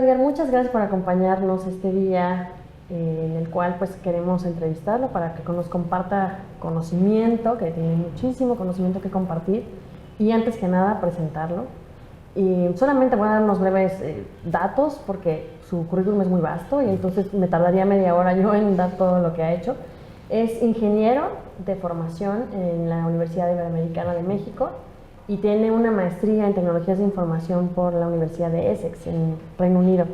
Edgar, muchas gracias por acompañarnos este día en el cual pues queremos entrevistarlo para que nos comparta conocimiento, que tiene muchísimo conocimiento que compartir y antes que nada presentarlo. Y solamente voy a dar unos breves datos porque su currículum es muy vasto y entonces me tardaría media hora yo en dar todo lo que ha hecho. Es ingeniero de formación en la Universidad Iberoamericana de México y tiene una maestría en tecnologías de información por la Universidad de Essex en Reino Unido.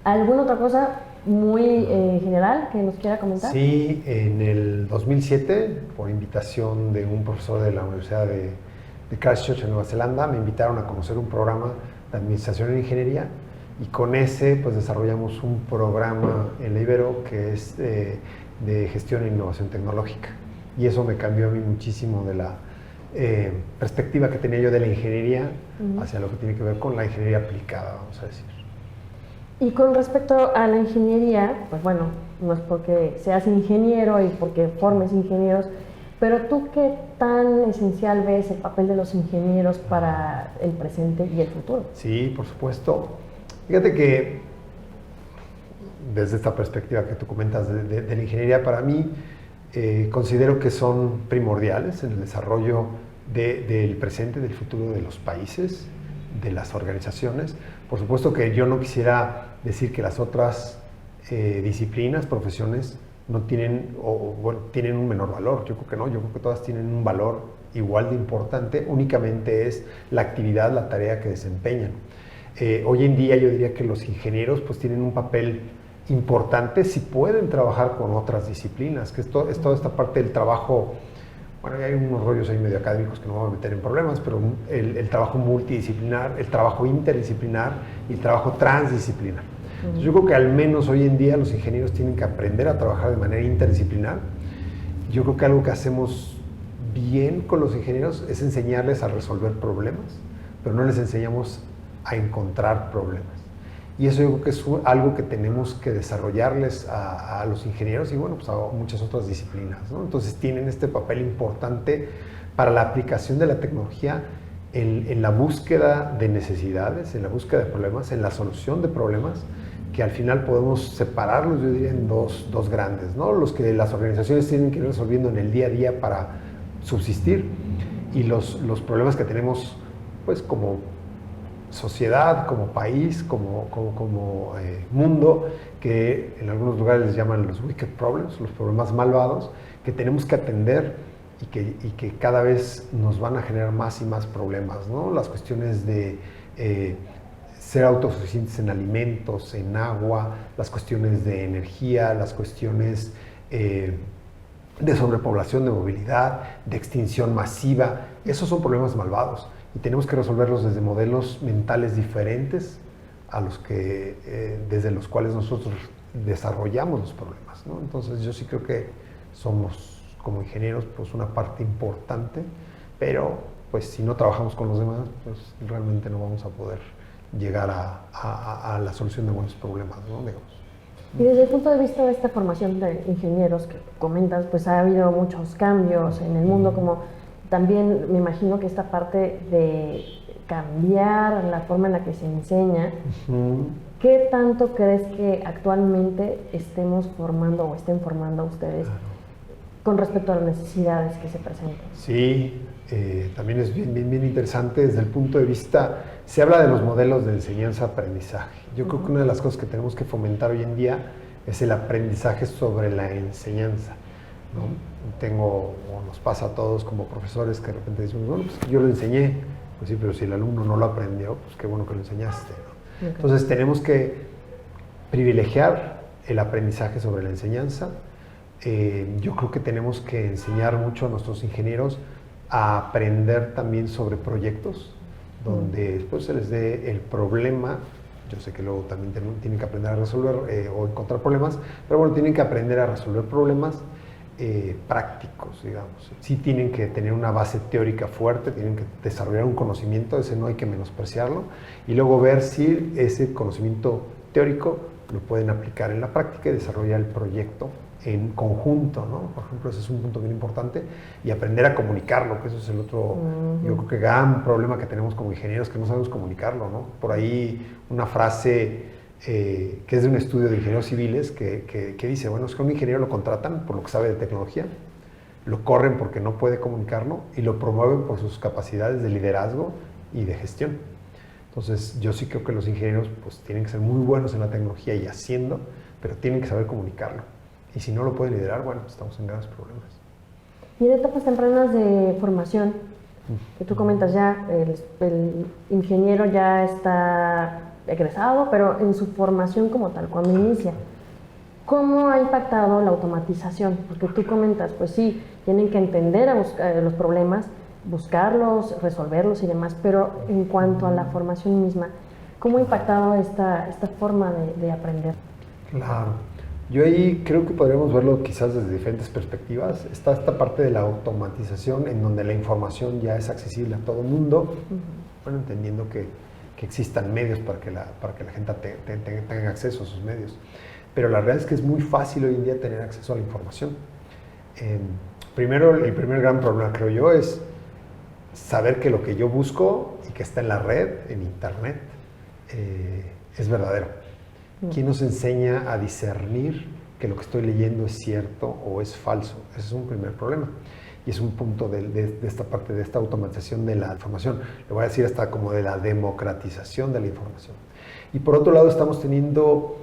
¿Alguna otra cosa muy general que nos quiera comentar? Sí, en el 2007, por invitación de un profesor de la Universidad de Christchurch en Nueva Zelanda, me invitaron a conocer un programa de administración en ingeniería y con ese pues desarrollamos un programa en la Ibero que es de gestión e innovación tecnológica. Y eso me cambió a mí muchísimo de la perspectiva que tenía yo de la ingeniería hacia lo que tiene que ver con la ingeniería aplicada, vamos a decir. Y con respecto a la ingeniería, pues bueno, no es porque seas ingeniero y porque formes ingenieros, pero tú qué tan esencial ves el papel de los ingenieros para el presente y el futuro. Sí, por supuesto. Fíjate que desde esta perspectiva que tú comentas de la ingeniería, para mí considero que son primordiales en el desarrollo del presente, del futuro de los países, de las organizaciones. Por supuesto que yo no quisiera decir que las otras disciplinas, profesiones, no tienen, bueno, tienen un menor valor. Yo creo que no, yo creo que todas tienen un valor igual de importante, únicamente es la actividad, la tarea que desempeñan. Hoy en día yo diría que los ingenieros pues tienen un papel importante si pueden trabajar con otras disciplinas, que es toda esta parte del trabajo. Bueno, hay unos rollos ahí medio académicos que no vamos a meter en problemas, pero el trabajo multidisciplinar, el trabajo interdisciplinar y el trabajo transdisciplinar. Entonces, yo creo que al menos hoy en día los ingenieros tienen que aprender a trabajar de manera interdisciplinar. Yo creo que algo que hacemos bien con los ingenieros es enseñarles a resolver problemas, pero no les enseñamos a encontrar problemas. Y eso yo creo que es algo que tenemos que desarrollarles a los ingenieros y bueno, pues a muchas otras disciplinas, ¿no? Entonces tienen este papel importante para la aplicación de la tecnología en la búsqueda de necesidades, en la búsqueda de problemas, en la solución de problemas, que al final podemos separarlos, yo diría, en dos grandes, ¿no? Los que las organizaciones tienen que ir resolviendo en el día a día para subsistir y los problemas que tenemos pues como sociedad, como país, como mundo, que en algunos lugares les llaman los wicked problems, los problemas malvados, que tenemos que atender y que cada vez nos van a generar más y más problemas, ¿no? Las cuestiones de ser autosuficientes en alimentos, en agua, las cuestiones de energía, las cuestiones de sobrepoblación, de movilidad, de extinción masiva, esos son problemas malvados. Y tenemos que resolverlos desde modelos mentales diferentes a los que, desde los cuales nosotros desarrollamos los problemas, ¿no? Entonces yo sí creo que somos como ingenieros pues una parte importante, pero pues si no trabajamos con los demás, pues realmente no vamos a poder llegar a la solución de buenos problemas, ¿no? Digamos. Y desde el punto de vista de esta formación de ingenieros que comentas, pues ha habido muchos cambios en el mundo, como también me imagino que esta parte de cambiar la forma en la que se enseña, ¿qué tanto crees que actualmente estemos formando o estén formando ustedes con respecto a las necesidades que se presentan? Sí, también es bien interesante desde el punto de vista, se habla de los modelos de enseñanza-aprendizaje. Yo creo que una de las cosas que tenemos que fomentar hoy en día es el aprendizaje sobre la enseñanza, ¿no? O nos pasa a todos como profesores que de repente decimos, bueno, pues yo lo enseñé, pues sí, pero si el alumno no lo aprendió, pues qué bueno que lo enseñaste, ¿no? Okay. Entonces tenemos que privilegiar el aprendizaje sobre la enseñanza. Yo creo que tenemos que enseñar mucho a nuestros ingenieros a aprender también sobre proyectos, donde después se les dé el problema. Yo sé que luego también tienen que aprender a resolver o encontrar problemas, pero bueno, tienen que aprender a resolver problemas prácticos, digamos. Sí tienen que tener una base teórica fuerte, tienen que desarrollar un conocimiento, ese no hay que menospreciarlo, y luego ver si ese conocimiento teórico lo pueden aplicar en la práctica y desarrollar el proyecto en conjunto, ¿no? Por ejemplo, ese es un punto bien importante, y aprender a comunicarlo, que eso es el otro, yo creo que gran problema que tenemos como ingenieros, que no sabemos comunicarlo, ¿no? Por ahí una frase que es de un estudio de ingenieros civiles que dice, bueno, es que a un ingeniero lo contratan por lo que sabe de tecnología, lo corren porque no puede comunicarlo y lo promueven por sus capacidades de liderazgo y de gestión. Entonces, yo sí creo que los ingenieros pues, tienen que ser muy buenos en la tecnología y haciendo, pero tienen que saber comunicarlo. Y si no lo pueden liderar, bueno, pues estamos en graves problemas. Y en etapas tempranas de formación, que tú comentas ya, el ingeniero ya está egresado, pero en su formación como tal, cuando inicia, ¿cómo ha impactado la automatización? Porque tú comentas, pues sí, tienen que entender los problemas, buscarlos, resolverlos y demás, pero en cuanto a la formación misma, ¿cómo ha impactado esta forma de aprender? Claro. Yo ahí creo que podríamos verlo quizás desde diferentes perspectivas. Está esta parte de la automatización en donde la información ya es accesible a todo el mundo, bueno, entendiendo que existan medios para que la gente tenga acceso a sus medios. Pero la realidad es que es muy fácil hoy en día tener acceso a la información. Primero, el primer gran problema, creo yo, es saber que lo que yo busco y que está en la red, en internet, es verdadero. ¿Quién nos enseña a discernir que lo que estoy leyendo es cierto o es falso? Ese es un primer problema. Y es un punto de esta parte, de esta automatización de la información. Le voy a decir hasta como de la democratización de la información. Y por otro lado, estamos teniendo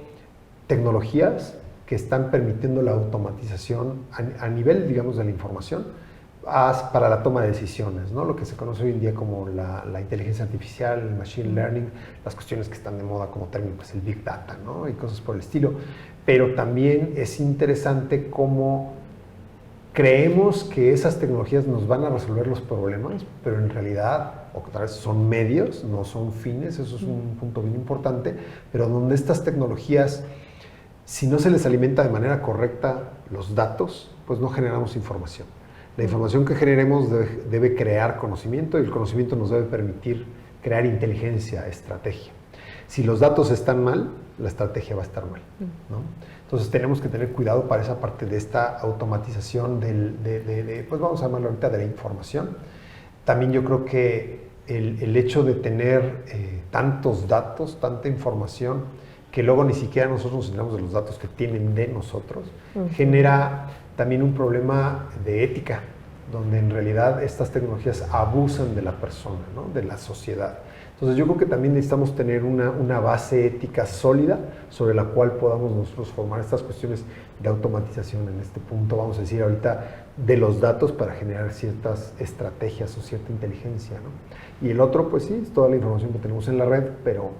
tecnologías que están permitiendo la automatización a nivel, digamos, de la información para la toma de decisiones, ¿no? Lo que se conoce hoy en día como la inteligencia artificial, el machine learning, las cuestiones que están de moda como término, pues el big data, ¿no? Y cosas por el estilo. Pero también es interesante cómo creemos que esas tecnologías nos van a resolver los problemas, pero en realidad, otra vez, son medios, no son fines, eso es un punto bien importante, pero donde estas tecnologías, si no se les alimenta de manera correcta los datos, pues no generamos información. La información que generemos debe crear conocimiento y el conocimiento nos debe permitir crear inteligencia, estrategia. Si los datos están mal, la estrategia va a estar mal, ¿no? Entonces tenemos que tener cuidado para esa parte de esta automatización pues vamos a llamarlo ahorita de la información. También yo creo que el hecho de tener tantos datos, tanta información, que luego ni siquiera nosotros nos enteramos de los datos que tienen de nosotros, genera también un problema de ética, donde en realidad estas tecnologías abusan de la persona, ¿no? De la sociedad. Entonces yo creo que también necesitamos tener una base ética sólida sobre la cual podamos nosotros formar estas cuestiones de automatización en este punto, vamos a decir ahorita, de los datos para generar ciertas estrategias o cierta inteligencia, ¿no? Y el otro, pues sí, es toda la información que tenemos en la red, pero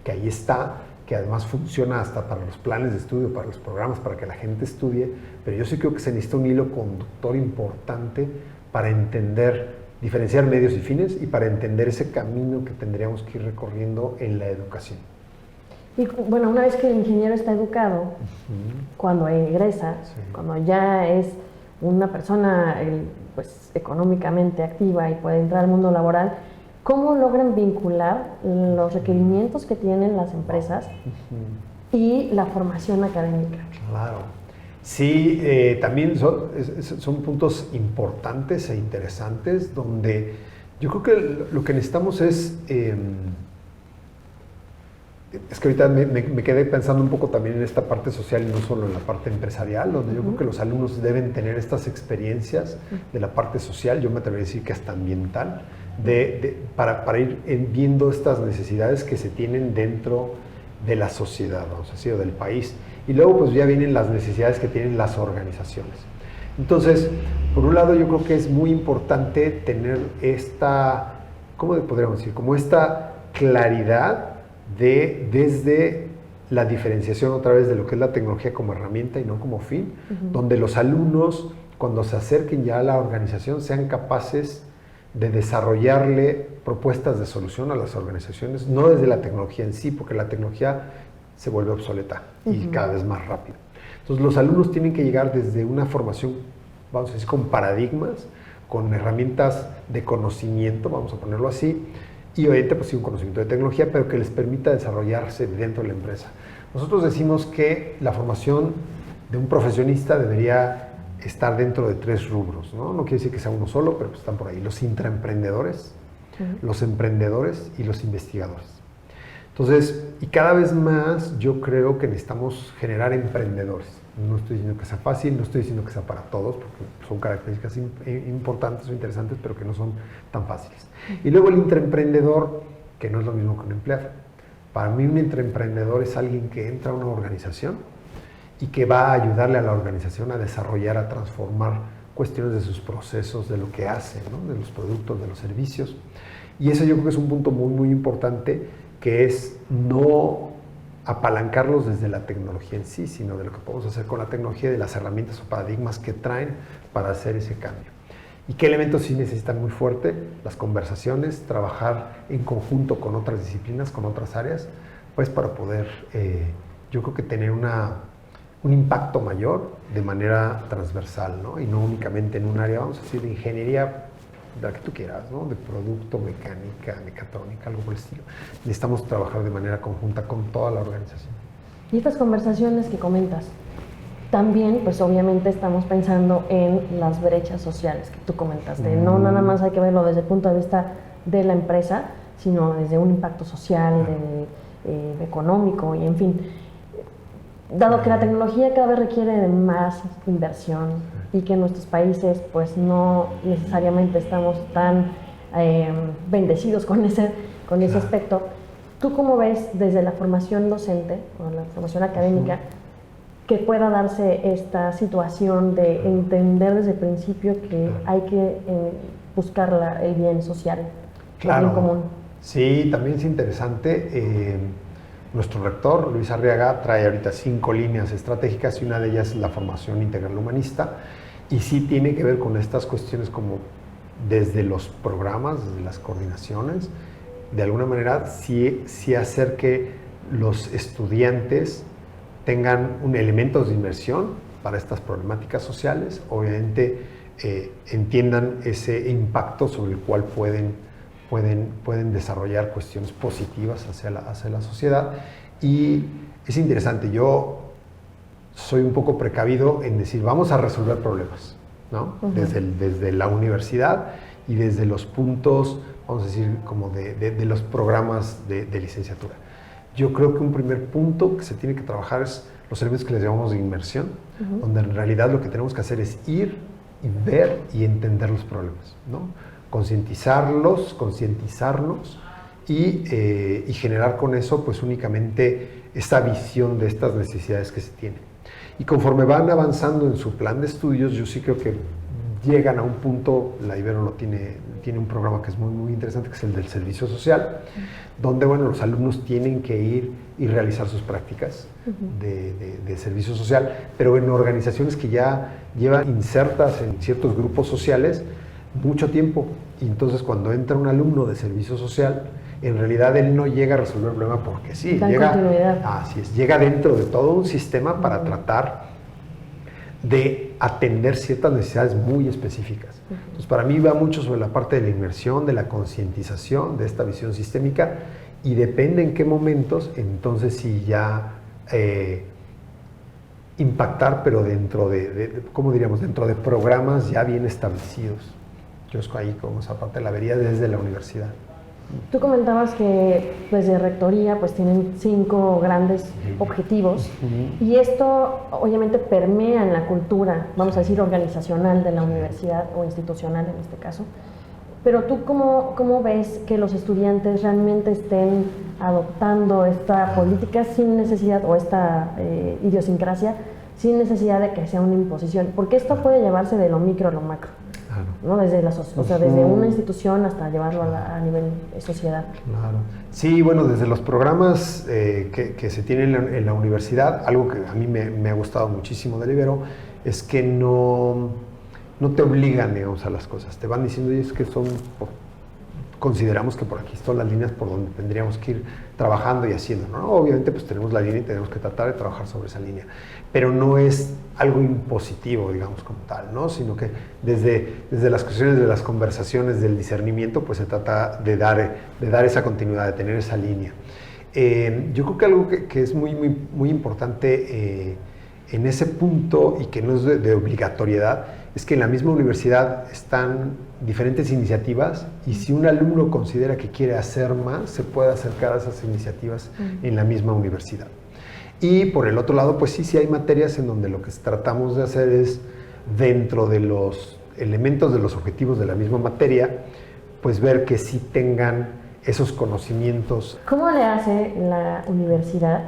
que ahí está, que además funciona hasta para los planes de estudio, para los programas, para que la gente estudie, pero yo sí creo que se necesita un hilo conductor importante para entender, diferenciar medios y fines y para entender ese camino que tendríamos que ir recorriendo en la educación. Y bueno, una vez que el ingeniero está educado, cuando egresa, cuando ya es una persona pues, económicamente activa y puede entrar al mundo laboral, ¿cómo logran vincular los requerimientos que tienen las empresas y la formación académica? Claro. Sí, también son puntos importantes e interesantes donde yo creo que lo que necesitamos es que ahorita me quedé pensando un poco también en esta parte social y no solo en la parte empresarial, donde yo creo que los alumnos deben tener estas experiencias de la parte social, yo me atrevería a decir que hasta ambiental, para ir viendo estas necesidades que se tienen dentro de la sociedad, vamos a decir, o del país. Y luego pues ya vienen las necesidades que tienen las organizaciones. Entonces, por un lado yo creo que es muy importante tener esta, ¿cómo podríamos decir? Como esta claridad desde la diferenciación otra vez de lo que es la tecnología como herramienta y no como fin, donde los alumnos cuando se acerquen ya a la organización sean capaces de desarrollarle propuestas de solución a las organizaciones, no desde la tecnología en sí, porque la tecnología se vuelve obsoleta y cada vez más rápido. Entonces los alumnos tienen que llegar desde una formación, vamos a decir, con paradigmas, con herramientas de conocimiento, vamos a ponerlo así, y obviamente pues sí un conocimiento de tecnología, pero que les permita desarrollarse dentro de la empresa. Nosotros decimos que la formación de un profesionista debería estar dentro de 3 rubros, ¿no? No quiere decir que sea uno solo, pero pues están por ahí. Los intraemprendedores, los emprendedores y los investigadores. Entonces, y cada vez más yo creo que necesitamos generar emprendedores. No estoy diciendo que sea fácil, no estoy diciendo que sea para todos, porque son características importantes o interesantes, pero que no son tan fáciles. Y luego el intraemprendedor, que no es lo mismo que un empleado. Para mí un intraemprendedor es alguien que entra a una organización y que va a ayudarle a la organización a desarrollar, a transformar cuestiones de sus procesos, de lo que hace, ¿no? De los productos, de los servicios. Y eso yo creo que es un punto muy, muy importante, que es no apalancarlos desde la tecnología en sí, sino de lo que podemos hacer con la tecnología, de las herramientas o paradigmas que traen para hacer ese cambio. ¿Y qué elementos sí necesitan muy fuerte? Las conversaciones, trabajar en conjunto con otras disciplinas, con otras áreas, pues para poder, yo creo que tener un impacto mayor de manera transversal, ¿no? Y no únicamente en un área, vamos a decir, de ingeniería, de la que tú quieras, ¿no? De producto, mecánica, mecatrónica, algo por el estilo. Necesitamos trabajar de manera conjunta con toda la organización. Y estas conversaciones que comentas, también, pues obviamente estamos pensando en las brechas sociales que tú comentaste. No nada más hay que verlo desde el punto de vista de la empresa, sino desde un impacto social, económico y en fin. Dado que la tecnología cada vez requiere de más inversión y que en nuestros países pues no necesariamente estamos tan bendecidos con ese aspecto, ¿tú cómo ves desde la formación docente o la formación académica que pueda darse esta situación de entender desde el principio que hay que buscar el bien social, el bien común? Sí, también es interesante. Nuestro rector, Luis Arriaga, trae ahorita 5 líneas estratégicas y una de ellas es la formación integral humanista, y sí tiene que ver con estas cuestiones como desde los programas, desde las coordinaciones, de alguna manera sí hacer que los estudiantes tengan elementos de inmersión para estas problemáticas sociales, obviamente entiendan ese impacto sobre el cual pueden desarrollar cuestiones positivas hacia la sociedad. Y es interesante, yo soy un poco precavido en decir, vamos a resolver problemas, ¿no? Desde la universidad y desde los puntos, vamos a decir, como de los programas de licenciatura. Yo creo que un primer punto que se tiene que trabajar es los elementos que les llamamos de inmersión, donde en realidad lo que tenemos que hacer es ir y ver y entender los problemas, ¿no? Concientizarnos y generar con eso pues únicamente esa visión de estas necesidades que se tienen. Y conforme van avanzando en su plan de estudios, yo sí creo que llegan a un punto, la Ibero tiene un programa que es muy, muy interesante, que es el del servicio social, donde bueno, los alumnos tienen que ir y realizar sus prácticas de servicio social, pero en organizaciones que ya llevan insertas en ciertos grupos sociales mucho tiempo. Y entonces cuando entra un alumno de servicio social, en realidad él no llega a resolver el problema porque sí, llega dentro de todo un sistema para tratar de atender ciertas necesidades muy específicas. Entonces para mí va mucho sobre la parte de la inmersión, de la concientización, de esta visión sistémica, y depende en qué momentos, entonces sí ya impactar, pero dentro ¿cómo diríamos? Dentro de programas ya bien establecidos. Yo es ahí como esa parte la vería desde la universidad. Tú comentabas que desde Rectoría pues tienen 5 grandes objetivos y esto obviamente permea en la cultura, vamos a decir, organizacional de la universidad o institucional en este caso. Pero tú ¿cómo ves que los estudiantes realmente estén adoptando esta política sin necesidad, o esta idiosincrasia, sin necesidad de que sea una imposición? Porque esto puede llevarse de lo micro a lo macro. ¿No? Desde desde una institución hasta llevarlo a nivel sociedad. Claro. Sí, bueno, desde los programas que se tienen en la universidad, algo que a mí me ha gustado muchísimo del Ibero es que no te obligan, digamos, a las cosas. Te van diciendo, y es que consideramos que por aquí están las líneas por donde tendríamos que ir trabajando y haciendo, ¿no? Obviamente pues tenemos la línea y tenemos que tratar de trabajar sobre esa línea, pero no es algo impositivo, digamos, como tal, ¿no? Sino que desde las cuestiones de las conversaciones, del discernimiento, pues se trata de dar esa continuidad, de tener esa línea. Yo creo que algo que es muy, muy, muy importante en ese punto y que no es de obligatoriedad, es que en la misma universidad están diferentes iniciativas y si un alumno considera que quiere hacer más, se puede acercar a esas iniciativas en la misma universidad. Y por el otro lado, pues sí hay materias en donde lo que tratamos de hacer es, dentro de los elementos de los objetivos de la misma materia, pues ver que sí tengan esos conocimientos. ¿Cómo le hace la universidad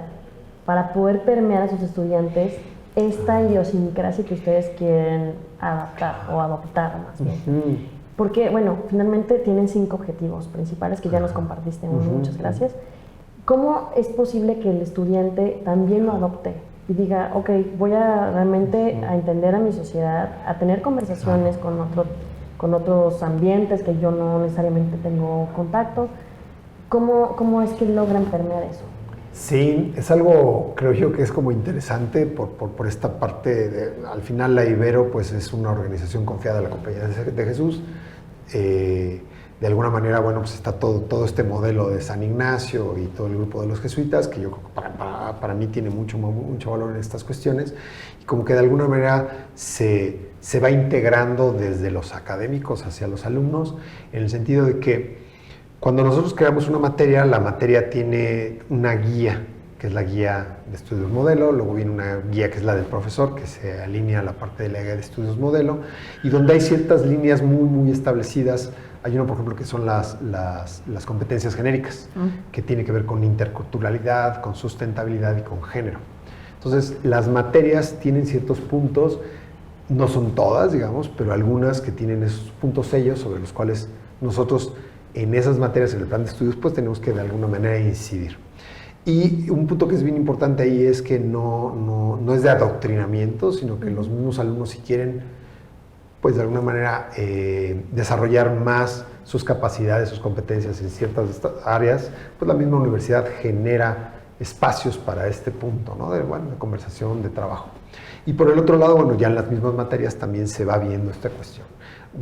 para poder permear a sus estudiantes esta idiosincrasia que ustedes quieren adaptar o adoptar más bien? Porque, bueno, finalmente tienen 5 objetivos principales que ya nos compartiste. Muchas gracias. ¿Cómo es posible que el estudiante también lo adopte y diga, ok, voy a realmente a entender a mi sociedad, a tener conversaciones con otros ambientes que yo no necesariamente tengo contacto? ¿Cómo es que logran permear eso? Sí, es algo, creo yo, que es como interesante por esta parte al final la Ibero pues es una organización confiada de la Compañía de Jesús. De alguna manera, bueno, pues está todo este modelo de San Ignacio y todo el grupo de los jesuitas, que yo creo que para mí tiene mucho valor en estas cuestiones, y como que de alguna manera se va integrando desde los académicos hacia los alumnos, en el sentido de que cuando nosotros creamos una materia, la materia tiene una guía, que es la guía de estudios modelo, luego viene una guía que es la del profesor, que se alinea a la parte de la guía de estudios modelo, y donde hay ciertas líneas muy establecidas. Hay uno, por ejemplo, que son las competencias genéricas, que tiene que ver con interculturalidad, con sustentabilidad y con género. Entonces, las materias tienen ciertos puntos, no son todas, digamos, pero algunas que tienen esos puntos sellos sobre los cuales nosotros en esas materias, en el plan de estudios, pues tenemos que de alguna manera incidir. Y un punto que es bien importante ahí es que no es de adoctrinamiento, sino que los mismos alumnos, si quieren, pues de alguna manera desarrollar más sus capacidades, sus competencias en ciertas áreas, pues la misma universidad genera espacios para este punto, ¿no? de conversación, de trabajo. Y por el otro lado, bueno, ya en las mismas materias también se va viendo esta cuestión.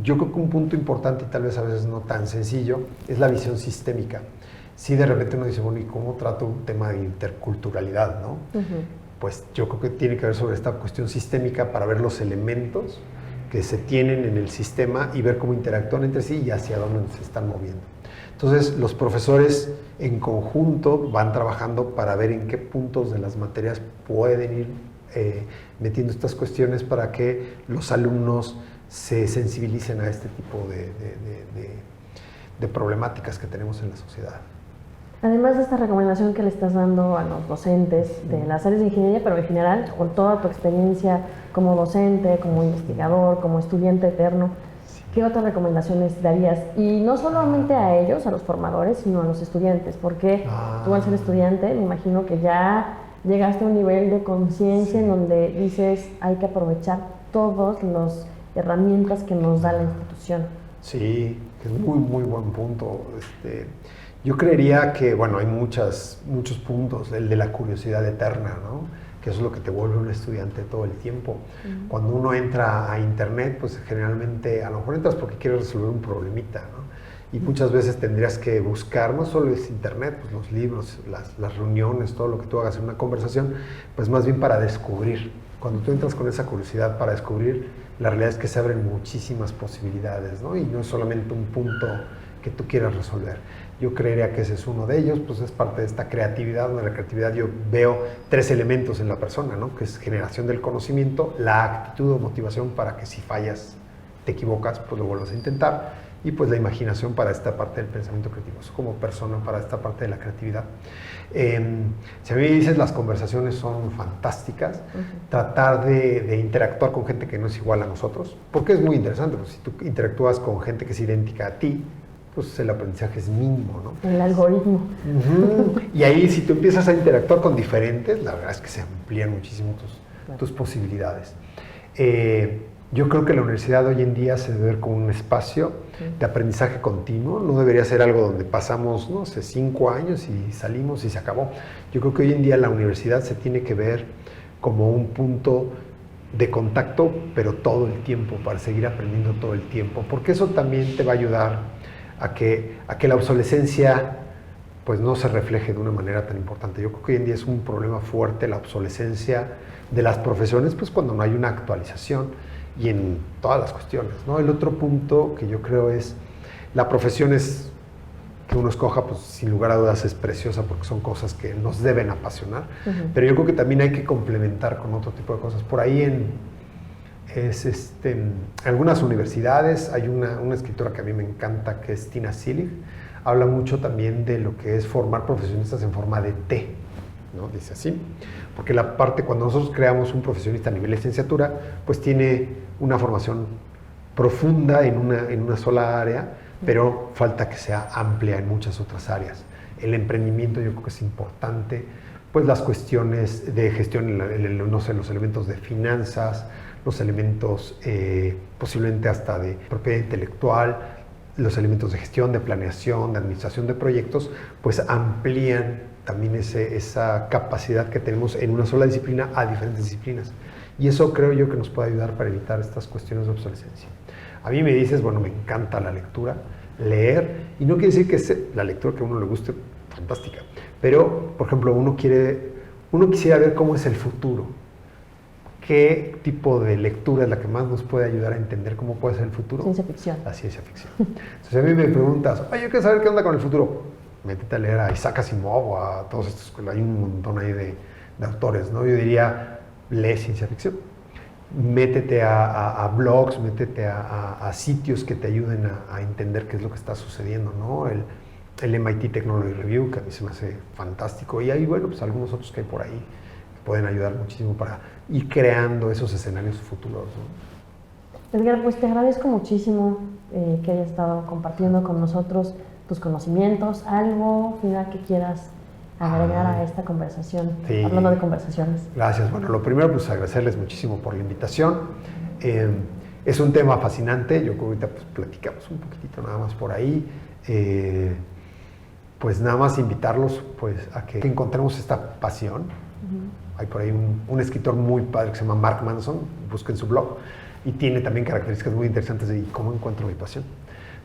Yo creo que un punto importante y tal vez a veces no tan sencillo es la visión sistémica. Si de repente uno dice, bueno, ¿y cómo trato un tema de interculturalidad, no? Pues yo creo que tiene que ver sobre esta cuestión sistémica para ver los elementos que se tienen en el sistema y ver cómo interactúan entre sí y hacia dónde se están moviendo. Entonces, los profesores en conjunto van trabajando para ver en qué puntos de las materias pueden ir metiendo estas cuestiones para que los alumnos se sensibilicen a este tipo de problemáticas que tenemos en la sociedad. Además de esta recomendación que le estás dando a los docentes de las áreas de ingeniería, pero en general, con toda tu experiencia como docente, como investigador, como estudiante eterno, ¿qué otras recomendaciones darías? Y no solamente a ellos, a los formadores, sino a los estudiantes, porque tú al ser estudiante, me imagino que ya llegaste a un nivel de conciencia en donde dices, hay que aprovechar todas las herramientas que nos da la institución. Sí, es muy buen punto. Yo creería que, bueno, hay muchos puntos, el de la curiosidad eterna, ¿no? Que eso es lo que te vuelve un estudiante todo el tiempo. Cuando uno entra a internet, pues generalmente, a lo mejor entras porque quieres resolver un problemita, ¿no? Y muchas veces tendrías que buscar, no solo es internet, pues los libros, las reuniones, todo lo que tú hagas en una conversación, pues más bien para descubrir. Cuando tú entras con esa curiosidad para descubrir, la realidad es que se abren muchísimas posibilidades, ¿no? Y no es solamente un punto que tú quieras resolver. Yo creería que ese es uno de ellos, pues es parte de esta creatividad, donde la creatividad yo veo 3 elementos en la persona, ¿no? Que es generación del conocimiento, la actitud o motivación para que si fallas, te equivocas, pues lo vuelvas a intentar, y pues la imaginación para esta parte del pensamiento creativo, como persona para esta parte de la creatividad. Si a mí me dices, las conversaciones son fantásticas, tratar de interactuar con gente que no es igual a nosotros, porque es muy interesante, pues si tú interactúas con gente que es idéntica a ti, pues el aprendizaje es mínimo, ¿no? El algoritmo. Y ahí si tú empiezas a interactuar con diferentes, la verdad es que se amplían muchísimo tus posibilidades. Yo creo que la universidad hoy en día se debe ver como un espacio de aprendizaje continuo, no debería ser algo donde pasamos, no sé, 5 años y salimos y se acabó. Yo creo que hoy en día la universidad se tiene que ver como un punto de contacto, pero todo el tiempo, para seguir aprendiendo todo el tiempo, porque eso también te va a ayudar a que la obsolescencia pues no se refleje de una manera tan importante. Yo creo que hoy en día es un problema fuerte la obsolescencia de las profesiones, pues cuando no hay una actualización. y en todas las cuestiones, ¿no? El otro punto que yo creo es, la profesión es que uno escoja, pues sin lugar a dudas es preciosa porque son cosas que nos deben apasionar, pero yo creo que también hay que complementar con otro tipo de cosas. Por ahí en algunas universidades hay una escritora que a mí me encanta, que es Tina Seelig, habla mucho también de lo que es formar profesionistas en forma de T, ¿no? Dice así, porque la parte, cuando nosotros creamos un profesionista a nivel de licenciatura, pues tiene una formación profunda en una sola área, pero falta que sea amplia en muchas otras áreas. El emprendimiento yo creo que es importante, pues las cuestiones de gestión, no sé, los elementos de finanzas, los elementos posiblemente hasta de propiedad intelectual, los elementos de gestión, de planeación, de administración de proyectos, pues amplían también esa capacidad que tenemos en una sola disciplina a diferentes disciplinas. Y eso creo yo que nos puede ayudar para evitar estas cuestiones de obsolescencia. A mí me dices, bueno, me encanta la lectura, leer, y no quiere decir que la lectura que a uno le guste, fantástica, pero, por ejemplo, uno quisiera ver cómo es el futuro. ¿Qué tipo de lectura es la que más nos puede ayudar a entender cómo puede ser el futuro? Ciencia ficción. La ciencia ficción. Entonces, a mí me preguntas, oye, yo quiero saber qué onda con el futuro. Métete a leer a Isaac Asimov o a todos estos, hay un montón ahí de autores, ¿no? Yo diría, lee ciencia ficción. Métete a blogs, métete a sitios que te ayuden a entender qué es lo que está sucediendo, ¿no? El MIT Technology Review, que a mí se me hace fantástico, y hay, bueno, pues algunos otros que hay por ahí que pueden ayudar muchísimo para ir creando esos escenarios futuros, ¿no? Edgar, pues te agradezco muchísimo que hayas estado compartiendo con nosotros tus conocimientos, algo final que quieras agregar a esta conversación, sí. Hablando de conversaciones. Gracias. Bueno, lo primero, pues agradecerles muchísimo por la invitación. Es un tema fascinante, yo creo que ahorita pues platicamos un poquitito nada más por ahí. Pues nada más invitarlos pues a que encontremos esta pasión. Hay por ahí un escritor muy padre que se llama Mark Manson, busquen su blog, y tiene también características muy interesantes de cómo encuentro mi pasión.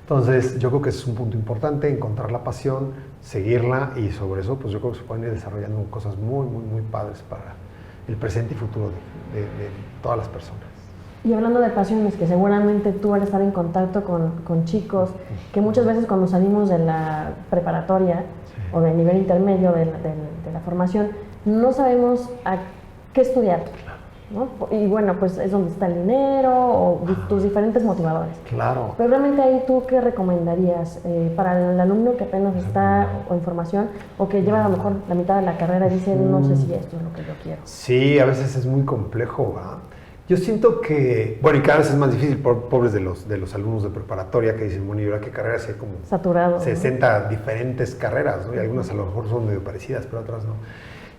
Entonces, yo creo que ese es un punto importante, encontrar la pasión, seguirla, y sobre eso, pues yo creo que se pueden ir desarrollando cosas muy, muy, muy padres para el presente y futuro de todas las personas. Y hablando de pasiones, que seguramente tú al estar en contacto con chicos, que muchas veces cuando salimos de la preparatoria o del nivel intermedio de la formación, no sabemos a qué estudiar, ¿no? Y bueno, pues es donde está el dinero o tus diferentes motivadores. Claro. Pero realmente ahí, ¿tú qué recomendarías para el alumno que apenas está en formación o que lleva a lo mejor la mitad de la carrera y dice, no sé si esto es lo que yo quiero? Sí, a veces es muy complejo, ¿verdad? Yo siento que, bueno, y cada vez es más difícil, pobres de los alumnos de preparatoria que dicen, bueno, ¿y ahora qué carreras? Hay como saturado, 60 diferentes carreras, ¿no? Y algunas a lo mejor son medio parecidas, pero otras no.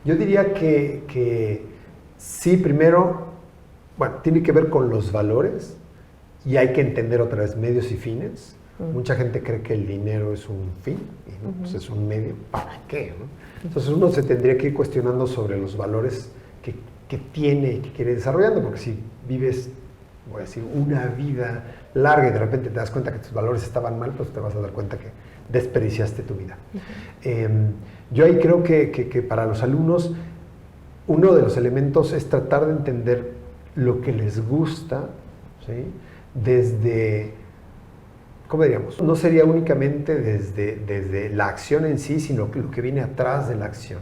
Yo diría que sí, primero, bueno, tiene que ver con los valores y hay que entender otra vez medios y fines. Mucha gente cree que el dinero es un fin y no, pues es un medio. ¿Para qué? ¿No? Entonces uno se tendría que ir cuestionando sobre los valores que tiene y que quiere desarrollando, porque si vives, voy a decir, una vida larga y de repente te das cuenta que tus valores estaban mal, pues te vas a dar cuenta que desperdiciaste tu vida. Yo ahí creo que para los alumnos uno de los elementos es tratar de entender lo que les gusta, ¿sí? Desde, ¿cómo diríamos? No sería únicamente desde la acción en sí, sino lo que viene atrás de la acción.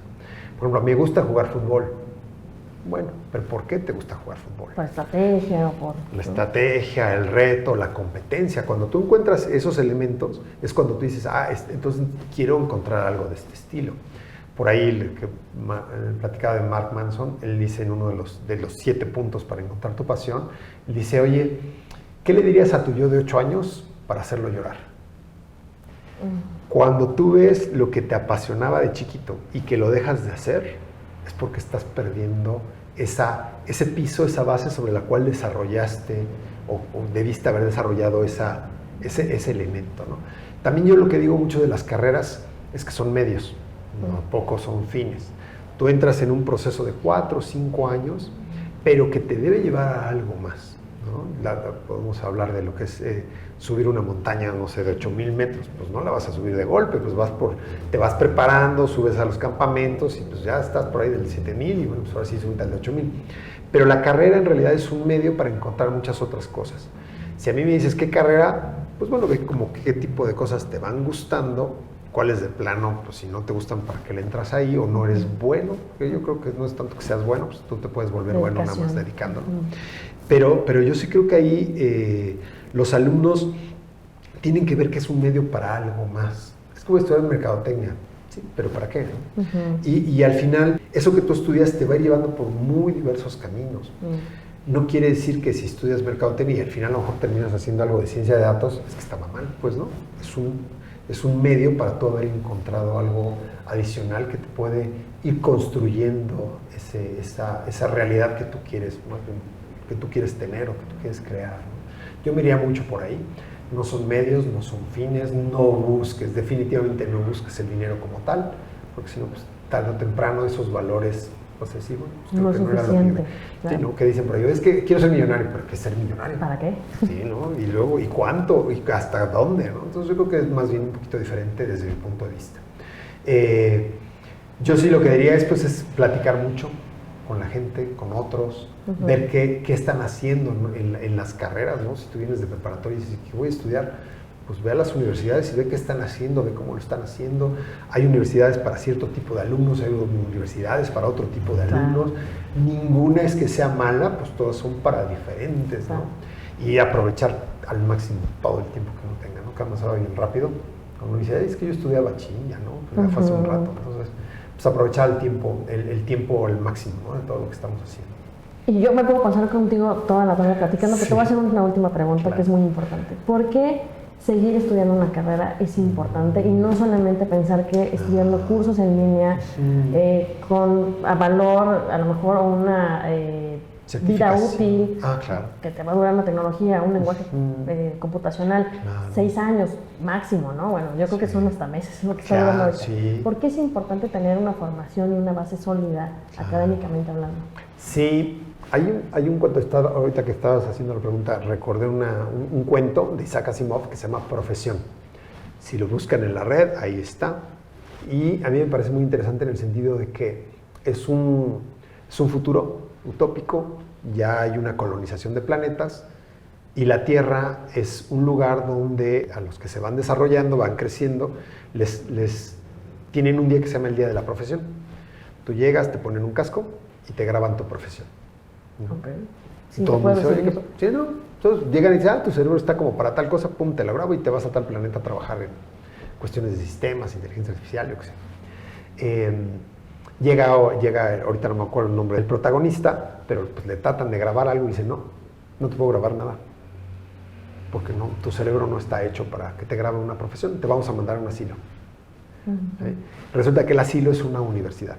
Por ejemplo, a mí me gusta jugar fútbol. Bueno, pero ¿por qué te gusta jugar fútbol? Por estrategia o por... La estrategia, el reto, la competencia. Cuando tú encuentras esos elementos, es cuando tú dices, entonces quiero encontrar algo de este estilo. Por ahí, el que platicaba de Mark Manson, él dice en uno de los 7 puntos para encontrar tu pasión, él dice, oye, ¿qué le dirías a tu yo de 8 años para hacerlo llorar? Cuando tú ves lo que te apasionaba de chiquito y que lo dejas de hacer, es porque estás perdiendo ese piso, esa base sobre la cual desarrollaste o debiste haber desarrollado ese elemento, ¿no? También yo lo que digo mucho de las carreras es que son medios, ¿no? Pocos son fines. Tú entras en un proceso de 4 o 5 años, pero que te debe llevar a algo más, ¿no? Podemos hablar de lo que es subir una montaña, no sé, de 8,000 metros, pues no la vas a subir de golpe, pues te vas preparando, subes a los campamentos y pues ya estás por ahí del 7,000 y bueno, pues ahora sí subes al de 8,000. Pero la carrera en realidad es un medio para encontrar muchas otras cosas. Si a mí me dices qué carrera, pues bueno, ve como qué tipo de cosas te van gustando, cuáles de plano, pues si no te gustan, para qué le entras ahí o no eres bueno. Porque yo creo que no es tanto que seas bueno, pues tú te puedes volver bueno nada más dedicándolo. Pero yo sí creo que ahí los alumnos tienen que ver que es un medio para algo más. Es que voy a estudiar mercadotecnia, sí, pero ¿para qué? ¿No? Y al final, eso que tú estudias te va a ir llevando por muy diversos caminos. No quiere decir que si estudias mercadotecnia y al final a lo mejor terminas haciendo algo de ciencia de datos, es que está mal, pues no. Es un medio para tú haber encontrado algo adicional que te puede ir construyendo esa realidad que tú quieres, ¿no? que tú quieres tener o que tú quieres crear, ¿no? Yo me iría mucho por ahí. No son medios, no son fines, definitivamente no busques el dinero como tal, porque si no, pues tarde o temprano esos valores, pues así, bueno, pues no creo que no era lo que... Claro. Sí, ¿no? Que dicen por ahí, es que quiero ser millonario, pero ¿qué es ser millonario? ¿Para qué? Sí, ¿no? Y luego, ¿y cuánto? ¿Y hasta dónde? ¿No? Entonces yo creo que es más bien un poquito diferente desde mi punto de vista. Yo sí lo que diría es, pues, es platicar mucho con la gente, con otros, ver qué están haciendo en las carreras, ¿no? Si tú vienes de preparatoria y dices que voy a estudiar, pues ve a las universidades y ve qué están haciendo, ve cómo lo están haciendo. Hay universidades para cierto tipo de alumnos, hay universidades para otro tipo de alumnos. Ninguna es que sea mala, pues todas son para diferentes, ¿no? Y aprovechar al máximo todo el tiempo que uno tenga, ¿no? Que además va bien rápido. Cuando uno dice, es que yo estudiaba bachilla, ¿no? Pues ya fue hace un rato, entonces... pues aprovechar el tiempo al máximo, ¿no? De todo lo que estamos haciendo. Y yo me puedo pasar contigo toda la tarde platicando, pero te voy a hacer una última pregunta que es muy importante. ¿Por qué seguir estudiando una carrera es importante y no solamente pensar que estudiando cursos en línea con a valor, a lo mejor una vida útil que te va a durar una tecnología, un lenguaje computacional, 6 años máximo, ¿no? Bueno, yo creo que son hasta meses lo que está durando ahorita. ¿Por qué es importante tener una formación y una base sólida académicamente hablando? Sí, hay un cuento, ahorita que estabas haciendo la pregunta, recordé un cuento de Isaac Asimov que se llama Profesión. Si lo buscan en la red, ahí está. Y a mí me parece muy interesante en el sentido de que es un futuro utópico, ya hay una colonización de planetas y la Tierra es un lugar donde a los que se van desarrollando, van creciendo, les tienen un día que se llama el Día de la Profesión. Tú llegas, te ponen un casco y te graban tu profesión, ¿no? Okay. Entonces llegan y dicen, tu cerebro está como para tal cosa, pum, te lo grabo y te vas a tal planeta a trabajar en cuestiones de sistemas, inteligencia artificial, yo qué sé. Llega, ahorita no me acuerdo el nombre del protagonista, pero pues le tratan de grabar algo y dice, no te puedo grabar nada, porque no, tu cerebro no está hecho para que te grabe una profesión, te vamos a mandar a un asilo. ¿Sí? Resulta que el asilo es una universidad.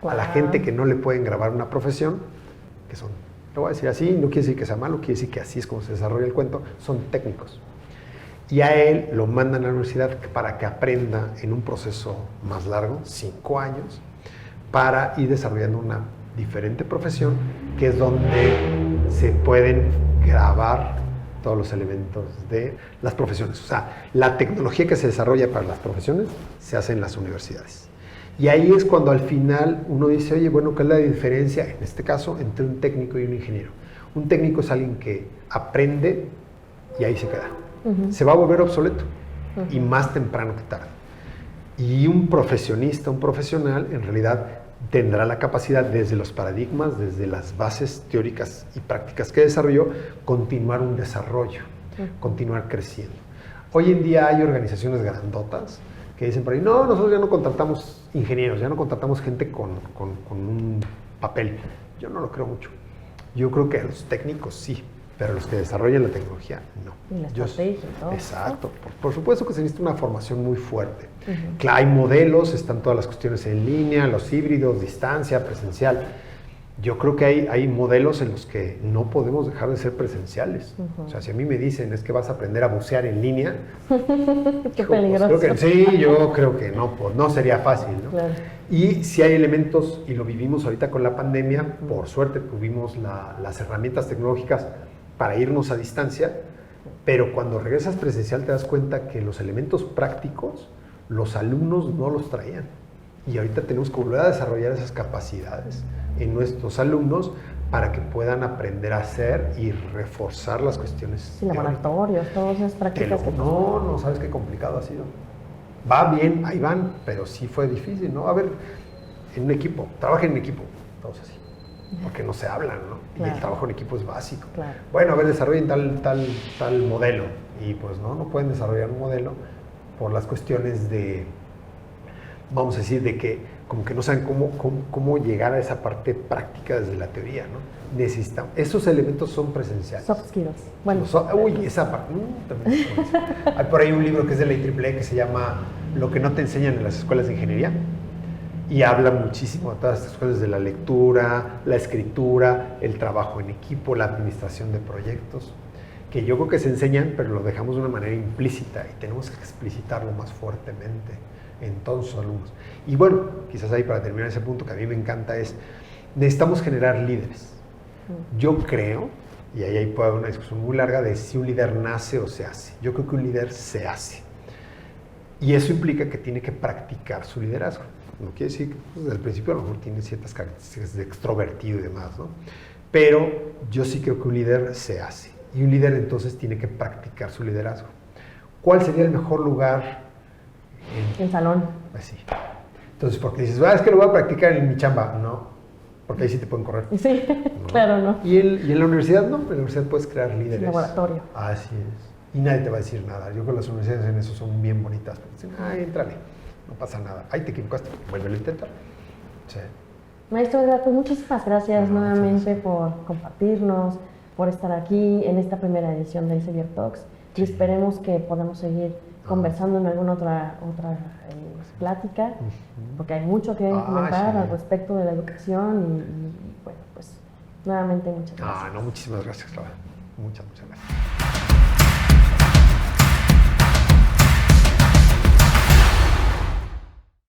A la gente que no le pueden grabar una profesión, que son, lo voy a decir así, no quiere decir que sea malo, quiere decir que así es como se desarrolla el cuento, son técnicos. Y a él lo mandan a la universidad para que aprenda en un proceso más largo, 5 años, para ir desarrollando una diferente profesión, que es donde se pueden grabar todos los elementos de las profesiones. O sea, la tecnología que se desarrolla para las profesiones se hace en las universidades. Y ahí es cuando al final uno dice, oye, bueno, ¿cuál es la diferencia, en este caso, entre un técnico y un ingeniero? Un técnico es alguien que aprende y ahí se queda. Se va a volver obsoleto, y más temprano que tarde. Y un profesionista, un profesional, en realidad tendrá la capacidad desde los paradigmas, desde las bases teóricas y prácticas que desarrolló, continuar un desarrollo, continuar creciendo. Hoy en día hay organizaciones grandotas que dicen por ahí, no, nosotros ya no contratamos ingenieros, ya no contratamos gente con un papel. Yo no lo creo mucho. Yo creo que a los técnicos sí, pero los que desarrollan la tecnología, no. Y la estrategia y todo. Exacto. Por supuesto que se necesita una formación muy fuerte. Claro, hay modelos, están todas las cuestiones en línea, los híbridos, distancia, presencial. Yo creo que hay modelos en los que no podemos dejar de ser presenciales. O sea, si a mí me dicen es que vas a aprender a bucear en línea, qué peligroso. Pues creo que, sí, yo creo que no, pues no sería fácil, ¿no? Claro. Y si hay elementos, y lo vivimos ahorita con la pandemia, por suerte tuvimos las herramientas tecnológicas para irnos a distancia, pero cuando regresas presencial te das cuenta que los elementos prácticos los alumnos no los traían. Y ahorita tenemos que volver a desarrollar esas capacidades en nuestros alumnos para que puedan aprender a hacer y reforzar las cuestiones. Sí, laboratorios, todas esas prácticas. No sabes qué complicado ha sido. Va bien, ahí van, pero sí fue difícil, ¿no? A ver, en un equipo, trabajen en equipo, todos así, porque no se hablan, ¿no? Claro. Y el trabajo en equipo es básico. Claro. Bueno, a ver, desarrollen tal modelo, y pues no pueden desarrollar un modelo por las cuestiones de, vamos a decir, de que como que no saben cómo llegar a esa parte práctica desde la teoría, ¿no? Necesitamos, esos elementos son presenciales. Soft skills. Bueno. Esa parte. También hay por ahí un libro que es de la IEEE que se llama Lo que no te enseñan en las escuelas de ingeniería y habla muchísimo de todas estas cosas de la lectura, la escritura, el trabajo en equipo, la administración de proyectos, que yo creo que se enseñan, pero lo dejamos de una manera implícita y tenemos que explicitarlo más fuertemente en todos los alumnos. Y bueno, quizás ahí para terminar ese punto que a mí me encanta es, necesitamos generar líderes. Yo creo, y ahí puede haber una discusión muy larga de si un líder nace o se hace. Yo creo que un líder se hace. Y eso implica que tiene que practicar su liderazgo. No quiere decir que desde el principio a lo mejor tiene ciertas características de extrovertido y demás, ¿no? Pero yo sí creo que un líder se hace. Y un líder entonces tiene que practicar su liderazgo. ¿Cuál sería el mejor lugar? El salón. Pues sí. Entonces, porque dices, es que lo voy a practicar en mi chamba. No, porque ahí sí te pueden correr. Sí, ¿no? Claro, ¿no? Y en la universidad no, en la universidad puedes crear líderes. Laboratorio. Así es. Y nadie te va a decir nada. Yo creo que las universidades en eso son bien bonitas. Dicen, éntrale, no pasa nada. Ahí te equivocaste, vuelve a intentar. Sí. Maestro Edgar, pues muchísimas gracias nuevamente por compartirnos, por estar aquí en esta primera edición de Elsevier Talks. Y esperemos que podamos seguir conversando en alguna otra plática, porque hay mucho que comentar al respecto de la educación y bueno, pues nuevamente muchas gracias. Muchísimas gracias, Clara. Muchas gracias.